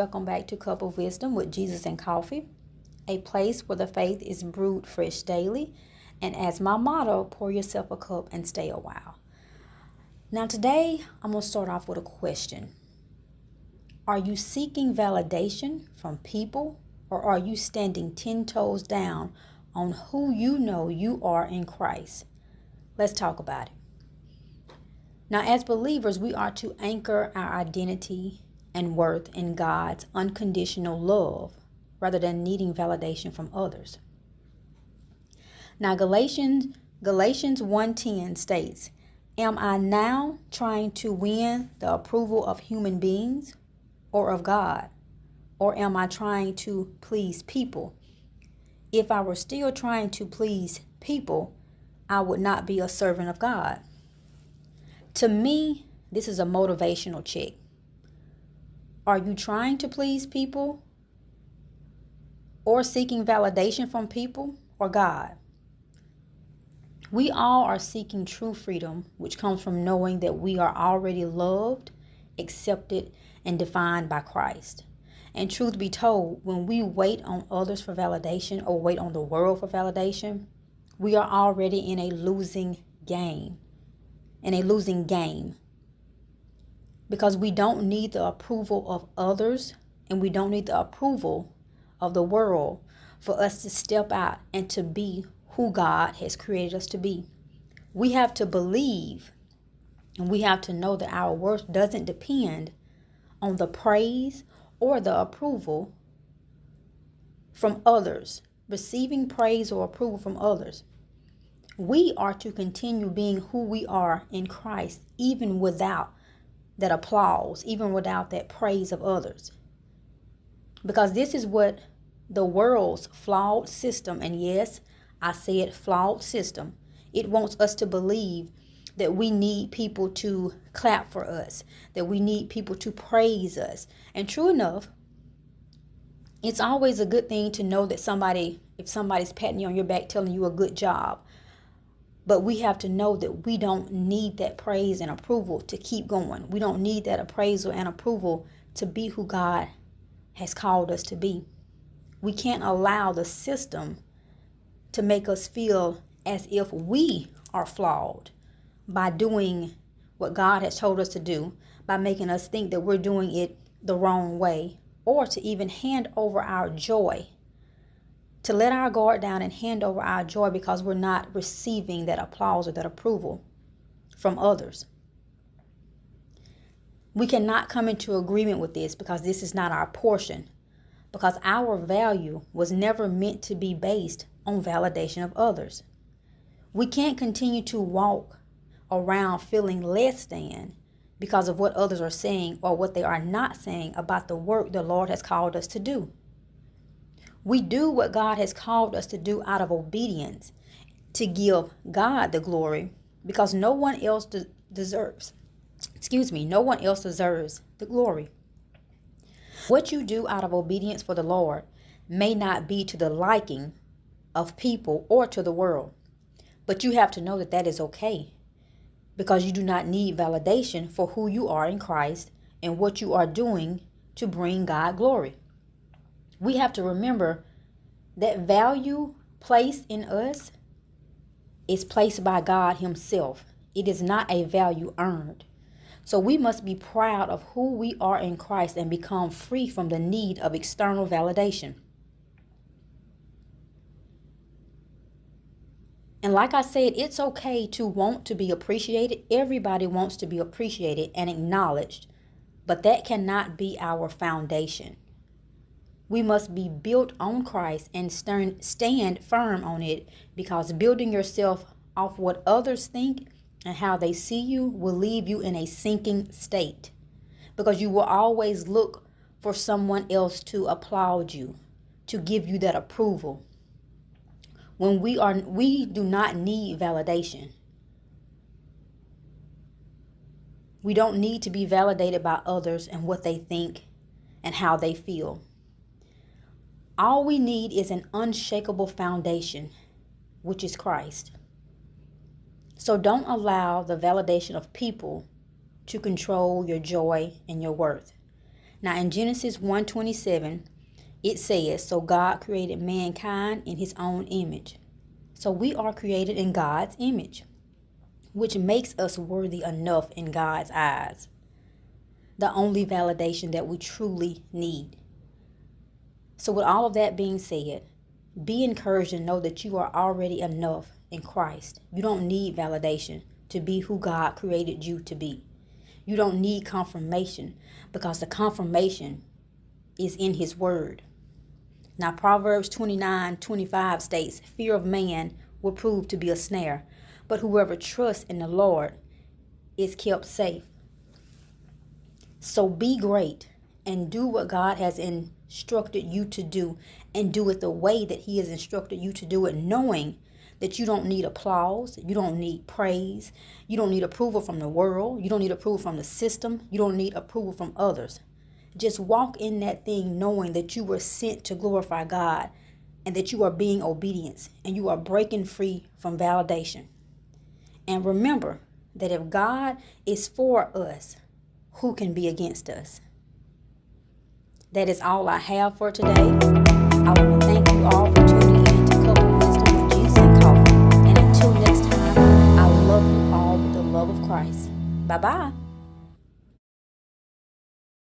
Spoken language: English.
welcome back to Cup of Wisdom with Jesus and Coffee, a place where the faith is brewed fresh daily. And as my motto, pour yourself a cup and stay a while. Now today, I'm going to start off with a question. Are you seeking validation from people, or are you standing 10 toes down on who you know you are in Christ? Let's talk about it. Now, as believers, we are to anchor our identity and worth in God's unconditional love rather than needing validation from others. Now, Galatians 1:10 states, "Am I now trying to win the approval of human beings or of God? Or am I trying to please people? If I were still trying to please people, I would not be a servant of God." To me, this is a motivational check. Are you trying to please people or seeking validation from people or God? We all are seeking true freedom, which comes from knowing that we are already loved, accepted, and defined by Christ. And truth be told, when we wait on others for validation or wait on the world for validation, we are already in a losing game. Because we don't need the approval of others and we don't need the approval of the world for us to step out and to be who God has created us to be. We have to believe and we have to know that our worth doesn't depend on the praise or the approval from others, receiving praise or approval from others. We are to continue being who we are in Christ, even without that applause, even without that praise of others. Because this is what the world's flawed system, and yes, I said flawed system, it wants us to believe that we need people to clap for us, that we need people to praise us. And true enough, it's always a good thing to know that if somebody's patting you on your back, telling you a good job. But we have to know that we don't need that praise and approval to keep going. We don't need that appraisal and approval to be who God has called us to be. We can't allow the system to make us feel as if we are flawed by doing what God has told us to do, by making us think that we're doing it the wrong way, or to even hand over our joy, to let our guard down and hand over our joy because we're not receiving that applause or that approval from others. We cannot come into agreement with this because this is not our portion, because our value was never meant to be based on validation of others. We can't continue to walk around feeling less than because of what others are saying or what they are not saying about the work the Lord has called us to do. We do what God has called us to do out of obedience, to give God the glory, because no one else deserves the glory. What you do out of obedience for the Lord may not be to the liking of people or to the world, but you have to know that that is okay, because you do not need validation for who you are in Christ and what you are doing to bring God glory. We have to remember that value placed in us is placed by God Himself. It is not a value earned. So we must be proud of who we are in Christ and become free from the need of external validation. And like I said, it's okay to want to be appreciated. Everybody wants to be appreciated and acknowledged, but that cannot be our foundation. We must be built on Christ and stand firm on it, because building yourself off what others think and how they see you will leave you in a sinking state, because you will always look for someone else to applaud you, to give you that approval. When we do not need validation. We don't need to be validated by others and what they think and how they feel. All we need is an unshakable foundation, which is Christ. So don't allow the validation of people to control your joy and your worth. Now in Genesis 1:27, it says, so God created mankind in his own image. So we are created in God's image, which makes us worthy enough in God's eyes. The only validation that we truly need. So with all of that being said, be encouraged and know that you are already enough in Christ. You don't need validation to be who God created you to be. You don't need confirmation because the confirmation is in his word. Now Proverbs 29:25 states, fear of man will prove to be a snare, but whoever trusts in the Lord is kept safe. So be great and do what God has instructed you to do, and do it the way that he has instructed you to do it, knowing that you don't need applause, you don't need praise, you don't need approval from the world, you don't need approval from the system, you don't need approval from others. Just walk in that thing knowing that you were sent to glorify God and that you are being obedient and you are breaking free from validation. And remember that if God is for us, who can be against us? That is all I have for today. I want to thank you all for tuning in to Couple Wisdom with Jesus and Coffee. And until next time, I love you all with the love of Christ. Bye-bye.